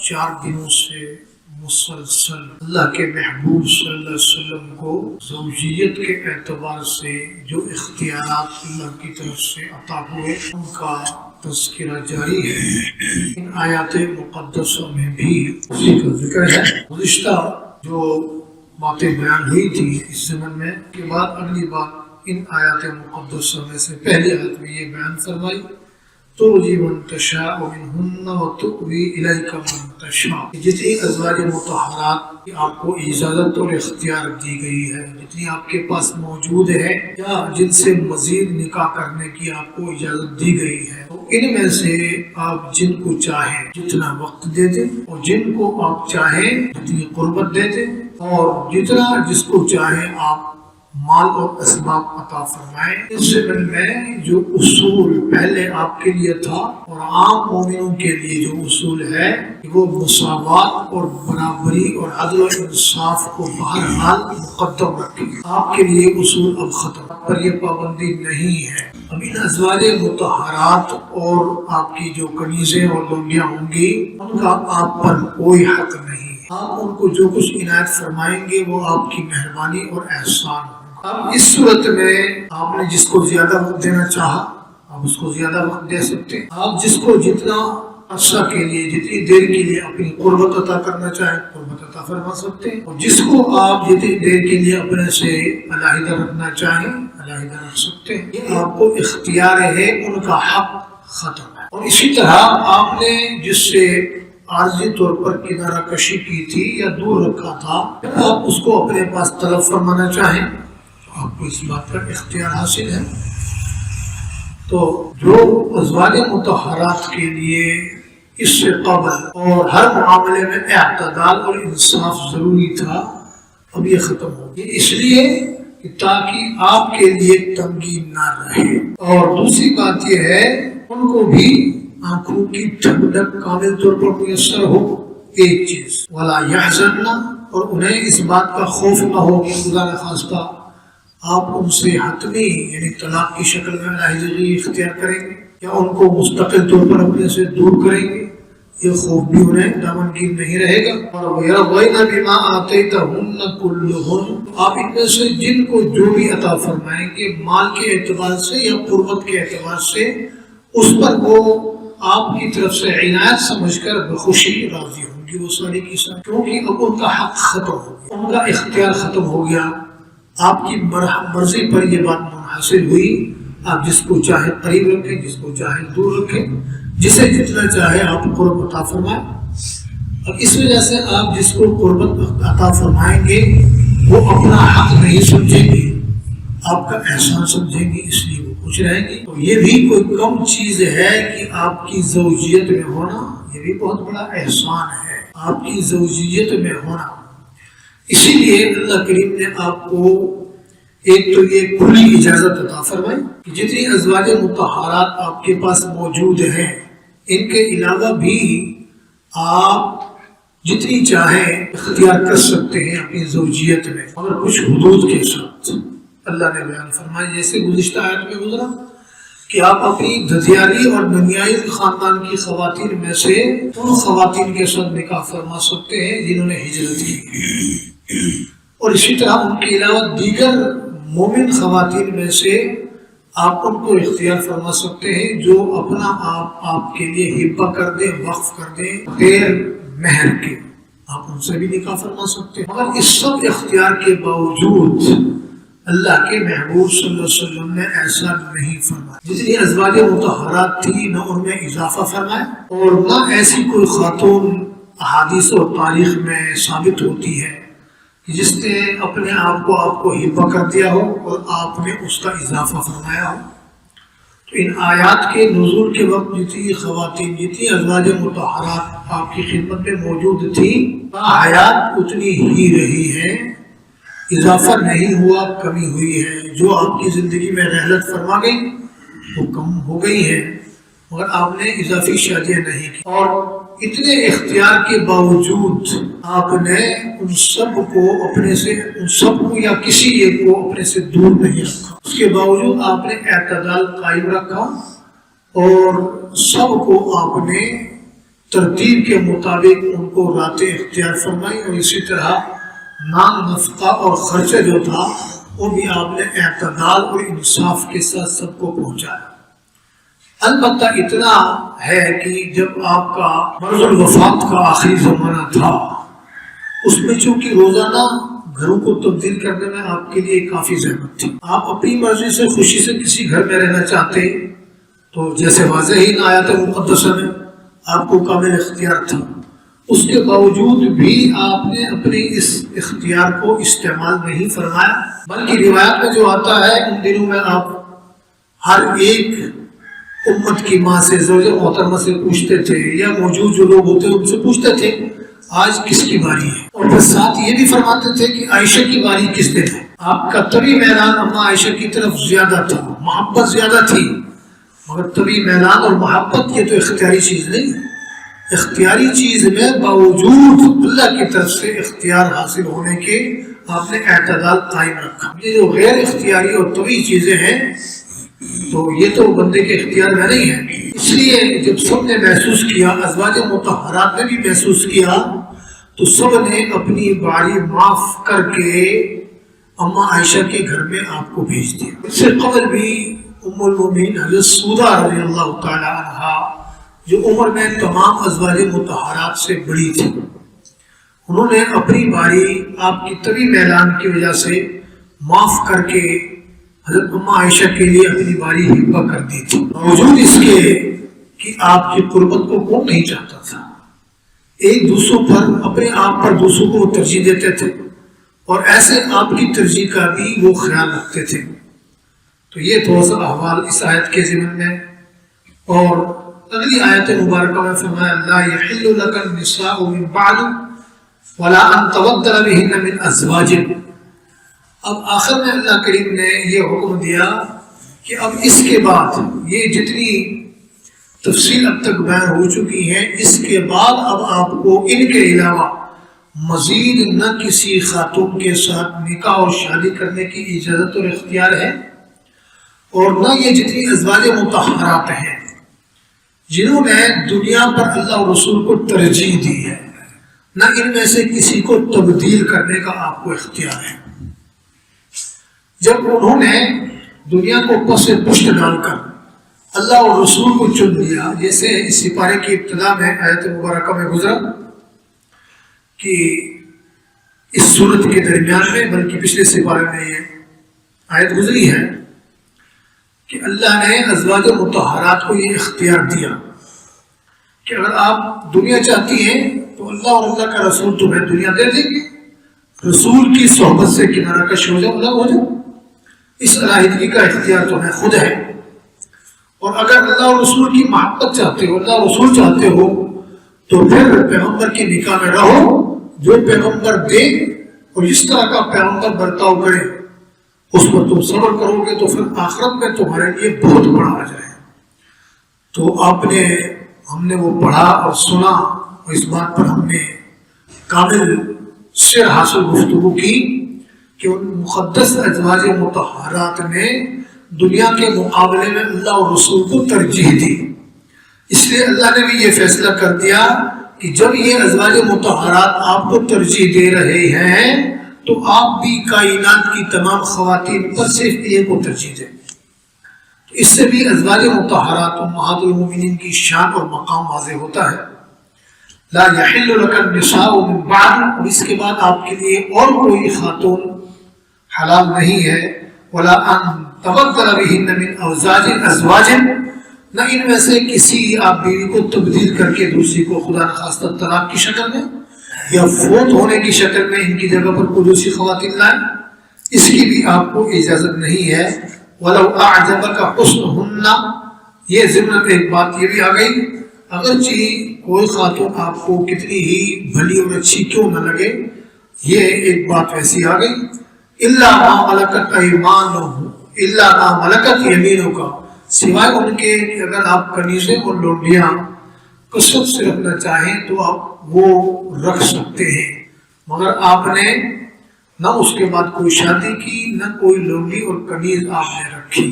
4 دنوں سے مسلسل اللہ کے محبوب صلی اللہ علیہ وسلم کو زوجیت کے اعتبار سے جو اختیارات اللہ کی طرف سے عطا ہوئے ان کا تذکرہ جاری ہے۔ ان آیات مقدسہ میں بھی اسی کا ذکر ہے۔ گزشتہ جو باتیں بیان ہوئی تھی اس زمن میں کے بعد اگلی بات ان آیات مقدسہ میں سے پہلی آیت میں یہ بیان فرمائی ترجی من تشاء منہن وتؤوی الیک من تشاء، جتنی ازواج مطہرات کی آپ کو اجازت اور اختیار دی گئی ہے، جتنی آپ کے پاس موجود ہے یا جن سے مزید نکاح کرنے کی آپ کو اجازت دی گئی ہے، تو ان میں سے آپ جن کو چاہیں جتنا وقت دے دیں اور جن کو آپ چاہیں جتنی قربت دے دیں اور جتنا جس کو چاہیں آپ مال اور اسباب عطا فرمائیں۔ اس زمن میں جو اصول پہلے آپ کے لیے تھا اور عام مومنوں کے لیے جو اصول ہے وہ مساوات اور برابری اور عدل و انصاف کو بہرحال مقدم رکھیں۔ آپ کے لیے اصول اب ختم، پر یہ پابندی نہیں ہے۔ اب ان ازواج مطہرات اور آپ کی جو کنیزیں اور لونڈیاں ہوں گی ان کا آپ پر کوئی حق نہیں ہے۔ آپ ان کو جو کچھ عنایت فرمائیں گے وہ آپ کی مہربانی اور احسان ہوگا۔ اب اس صورت میں آپ نے جس کو زیادہ وقت دینا چاہا آپ اس کو زیادہ وقت دے سکتے ہیں، آپ جس کو جتنا عرصہ کے لیے جتنی دیر کے لیے اپنی قربت عطا کرنا چاہیں قربت عطا فرما سکتے ہیں، اور جس کو آپ جتنی دیر کے لیے اپنے سے علیحدہ رکھنا چاہیں علیحدہ رکھ سکتے ہیں۔ یہ آپ کو اختیار ہے، ان کا حق ختم ہے۔ اور اسی طرح آپ نے جس سے عارضی طور پر کنارہ کشی کی تھی یا دور رکھا تھا، جب آپ اس کو اپنے پاس طلب فرمانا چاہیں آپ کو اس بات کا اختیار حاصل ہے۔ تو جو ازواج مطہرات کے لیے اس سے قبل اور ہر معاملے میں اعتدال اور انصاف ضروری تھا اب یہ ختم ہو گیا، اس لیے کہ تاکہ آپ کے لیے تنگی نہ رہے۔ اور دوسری بات یہ ہے ان کو بھی آنکھوں کی ٹھنڈک کامل طور پر میسر ہو، ایک چیز ولا یحزنن، اور انہیں اس بات کا خوف نہ ہو کہ خدا نخواستہ آپ ان سے حتمی یعنی طلاق کی شکل میں علیحدگی اختیار کریں گے یا ان کو مستقل طور پر اپنے سے دور کریں گے، یہ خوف بھی انہیں دامنگیر نہیں رہے گا۔ اور وَيَرْضَيْنَ بِمَا آتَيْتَهُنَّ كُلُّهُنَّ، آپ ان میں سے جن کو جو بھی عطا فرمائیں گے مال کے اعتبار سے یا قربت کے اعتبار سے اس پر وہ آپ کی طرف سے عنایت سمجھ کر بخوشی راضی ہوں گی، وہ ساری کی ساری، کیونکہ اب ان کا حق ختم ہو گیا، ان کا اختیار ختم ہو گیا۔ آپ کی مرضی پر یہ بات منحصر ہوئی، آپ جس کو چاہے قریب رکھیں جس کو چاہے دور رکھیں، جسے جتنا چاہے آپ قرب عطا فرمائیں۔ اور اس وجہ سے آپ جس کو قربت عطا فرمائیں گے وہ اپنا حق نہیں سمجھیں گے، آپ کا احسان سمجھیں گے، اس لیے وہ خوش رہیں گے۔ تو یہ بھی کوئی کم چیز ہے کہ آپ کی زوجیت میں ہونا، یہ بھی بہت بڑا احسان ہے آپ کی زوجیت میں ہونا۔ اسی لیے اللہ کریم نے آپ کو ایک تو یہ کھلی اجازت عطا فرمائی کہ جتنی ازواج مطہرات آپ کے پاس موجود ہیں ان کے علاوہ بھی آپ جتنی چاہیں اختیار کر سکتے ہیں اپنی زوجیت میں، مگر کچھ حدود کے ساتھ۔ اللہ نے بیان فرمایا جیسے گزشتہ آیت میں گزرا کہ آپ اپنی دھدیالی اور ننیائی خاندان کی خواتین میں سے ان خواتین کے ساتھ نکاح فرما سکتے ہیں جنہوں نے ہجرت کی، اور اسی طرح ان کے علاوہ دیگر مومن خواتین میں سے آپ ان کو اختیار فرما سکتے ہیں جو اپنا آپ کے لیے ہبہ کر دیں، وقف کر دیں غیر مہر کے، آپ ان سے بھی نکاح فرما سکتے ہیں۔ مگر اس سب اختیار کے باوجود اللہ کے محبوب صلی اللہ علیہ وسلم نے ایسا نہیں فرمایا۔ جتنی ازواج مطہرات تھی نہ ان میں اضافہ فرمایا اور نہ ایسی کوئی خاتون احادیث اور تاریخ میں ثابت ہوتی ہے جس نے اپنے آپ کو ہبہ کر دیا ہو اور آپ نے اس کا اضافہ فرمایا ہو۔ تو ان آیات کے نزول کے وقت جتنی خواتین جتنی ازواج مطہرات آپ کی خدمت میں موجود تھی حیات اتنی ہی رہی ہے، اضافہ نہیں ہوا، کمی ہوئی ہے۔ جو آپ کی زندگی میں رحلت فرما گئی وہ کم ہو گئی ہے، مگر آپ نے اضافی شادیاں نہیں کی۔ اور اتنے اختیار کے باوجود آپ نے ان سب کو یا کسی ایک کو اپنے سے دور نہیں رکھا، اس کے باوجود آپ نے اعتدال قائم رکھا اور سب کو آپ نے ترتیب کے مطابق ان کو راتیں اختیار فرمائی، اور اسی طرح نان نفقہ اور خرچہ جو تھا وہ بھی آپ نے اعتدال اور انصاف کے ساتھ سب کو پہنچایا۔ البتہ اتنا ہے کہ جب آپ کا مرض الوفات کا آخری زمانہ تھا، اس میں چونکہ روزانہ گھروں کو تبدیل کرنے میں آپ کے لیے کافی زحمت تھی، آپ اپنی مرضی سے خوشی سے کسی گھر میں رہنا چاہتے تو جیسے واضح ہی آیات مقدسہ میں آپ کو کامل اختیار تھا، اس کے باوجود بھی آپ نے اپنے اس اختیار کو استعمال نہیں فرمایا، بلکہ روایت میں جو آتا ہے ان دنوں میں آپ ہر ایک امت کی ماں سے، زوجہ محترمہ سے پوچھتے تھے، یا موجود جو لوگ ہوتے ان سے پوچھتے تھے آج کس کی باری ہے، اور پھر ساتھ یہ بھی فرماتے تھے کہ عائشہ کی باری کس دن ہے۔ آپ کا طبی میلان اما عائشہ کی طرف زیادہ تھا، محبت زیادہ تھی، مگر طبی میلان اور محبت یہ تو اختیاری چیز نہیں ہے۔ اختیاری چیز میں باوجود اللہ کی طرف سے اختیار حاصل ہونے کے آپ نے اعتدال قائم رکھا۔ یہ جو غیر اختیاری اور طبی چیزیں ہیں تو یہ تو بندے کے اختیار میں نہیں ہے، اس لیے جب سب نے محسوس کیا، ازواج مطہرات نے بھی محسوس کیا، تو سب نے اپنی باری معاف کر کے اما عائشہ کے گھر میں آپ کو بھیج دیا۔ اس سے قبل بھی ام المومنین حضرت سودا رضی اللہ تعالی عنہا، جو عمر میں تمام ازواج مطہرات سے بڑی تھی، انہوں نے اپنی باری آپ کی طبی میلان کی وجہ سے معاف کر کے حضرت اما عائشہ کے لیے اپنی باری ہبہ کر دی تھی، باوجود اس کے کہ آپ کی قربت کو کون نہیں چاہتا تھا۔ ایک دوسروں پر، اپنے آپ پر دوسروں کو ترجیح دیتے تھے، اور ایسے آپ کی ترجیح کا بھی وہ خیال رکھتے تھے۔ تو یہ تھوڑا سا احوال اس آیت کے ضمن میں، اور اگلی آیت مبارکہ میں فرمایا لا یحل لک النساء من بعد ولا ان تبدل بهن من ازواج۔ اب آخر میں اللہ کریم نے یہ حکم دیا کہ اب اس کے بعد یہ جتنی تفصیل اب تک بیان ہو چکی ہے، اس کے بعد اب آپ کو ان کے علاوہ مزید نہ کسی خاتون کے ساتھ نکاح اور شادی کرنے کی اجازت اور اختیار ہے، اور نہ یہ جتنی ازواج مطہرات ہیں جنہوں نے دنیا پر اللہ اور رسول کو ترجیح دی ہے، نہ ان میں سے کسی کو تبدیل کرنے کا آپ کو اختیار ہے۔ جب انہوں نے دنیا کو پس پشت ڈال کر اللہ اور رسول کو چن لیا، جیسے اس سپارے کی ابتدا میں آیت مبارکہ میں گزرا کہ اس صورت کے درمیان میں، بلکہ پچھلے سپارے میں یہ آیت گزری ہے کہ اللہ نے ازواج مطہرات کو یہ اختیار دیا کہ اگر آپ دنیا چاہتی ہیں تو اللہ اور اللہ کا رسول تمہیں دنیا دے دیں گے، رسول کی صحبت سے کنارہ کش ہو جاؤ، الگ ہو جاؤ، اس علیحدگی کا اختیار تمہیں خود ہے۔ اور اگر اللہ اور رسول کی محبت چاہتے ہو، اللہ اور رسول چاہتے ہو، تو پھر پیغمبر کی نکاح میں رہو، جو پیغمبر دے اور اس طرح کا پیغمبر برتاؤ کرے اس پر تم صبر کرو گے تو پھر آخرت میں تمہارے لیے بہت بڑا آ جائے۔ تو ہم نے وہ پڑھا اور سنا، اور اس بات پر ہم نے کامل سر حاصل گفتگو کی کہ ان مقدس ازواج مطہرات نے دنیا کے مقابلے میں اللہ اور رسول کو ترجیح دی، اس لیے اللہ نے بھی یہ فیصلہ کر دیا کہ جب یہ ازواج مطہرات آپ کو ترجیح دے رہے ہیں تو آپ بھی کائنات کی تمام خواتین پر صرف ایک کو ترجیح دیں۔ اس سے بھی ازواج مطہرات امہات المومنین کی شان اور مقام واضح ہوتا ہے۔ لا یحل لک النساء من بعد، اور اس کے بعد آپ کے لیے اور کوئی خاتون حلال نہیں ہے، ولا ان تبدل بهن من ازواج، نہ ان میں سے کسی آپ بیوی کو تبدیل کر کے دوسری کو خدا نخواستہ طلاق کی شکل میں یا فوت ہونے کی شکل میں ان کی جگہ پر کوئی دوسری خواتین لائیں، اس کی بھی آپ کو اجازت نہیں ہے۔ وَلَوْ أَعْجَبَكَ حُسْنُهُنَّ، یہ ضمن ایک بات یہ بھی آ گئی، اگرچہ کوئی خاتون آپ کو کتنی ہی بھلی اور اچھی کیوں نہ لگے، یہ ایک بات ویسی آ گئی، إِلَّا مَا مَلَكَتْ أَيْمَانُهُ، إِلَّا مَا مَلَكَتْ يَمِينُكَ، سوائے ان کے کہ اگر آپ کنیزیں اور لونڈیاں کثرت سے رکھنا چاہیں تو آپ وہ رکھ سکتے ہیں، مگر آپ نے نہ اس کے بعد کوئی شادی کی، نہ کوئی لونڈی اور کنیز آپ نے رکھی۔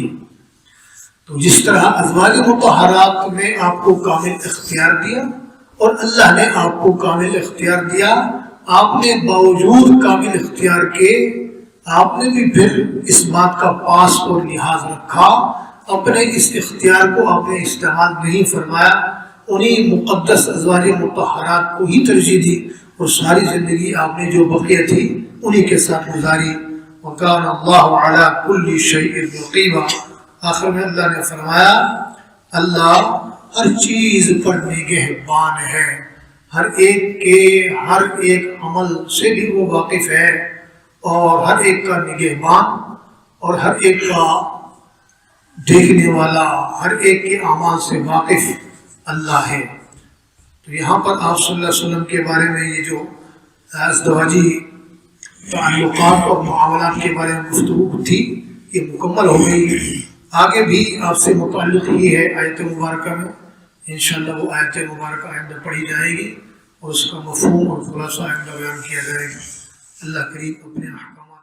تو جس طرح ازواج مطہرات نے آپ کو کامل اختیار دیا، اور اللہ نے آپ کو کامل اختیار دیا، آپ نے باوجود کامل اختیار کے آپ نے بھی پھر اس بات کا پاس اور لحاظ رکھا، اپنے اس اختیار کو آپ نے استعمال نہیں فرمایا، انہیں مقدس ازواج مطہرات کو ہی ترجیح دی اور ساری زندگی آپ نے جو بقیہ تھی انہی کے ساتھ گزاری۔ وَكَانَ اللَّهُ عَلَىٰ كُلِّ شَيْءٍ رَقِيبًا، آخر میں اللہ نے فرمایا اللہ ہر چیز پر نگہبان ہے، ہر ایک کے ہر ایک عمل سے بھی وہ واقف ہے، اور ہر ایک کا نگہبان اور ہر ایک کا دیکھنے والا، ہر ایک کے اعمال سے واقف اللہ ہے۔ تو یہاں پر آپ صلی اللہ علیہ وسلم کے بارے میں یہ جو ازدواجی تعلقات اور معاملات کے بارے میں گفتگو تھی یہ مکمل ہو گئی۔ آگے بھی آپ سے متعلق ہی ہے آیت مبارکہ میں، انشاءاللہ وہ آیت مبارکہ آئندہ پڑھی جائے گی اور اس کا مفہوم اور خلاصہ آئندہ بیان کیا جائے گا۔ اللہ کریم اپنے احکامات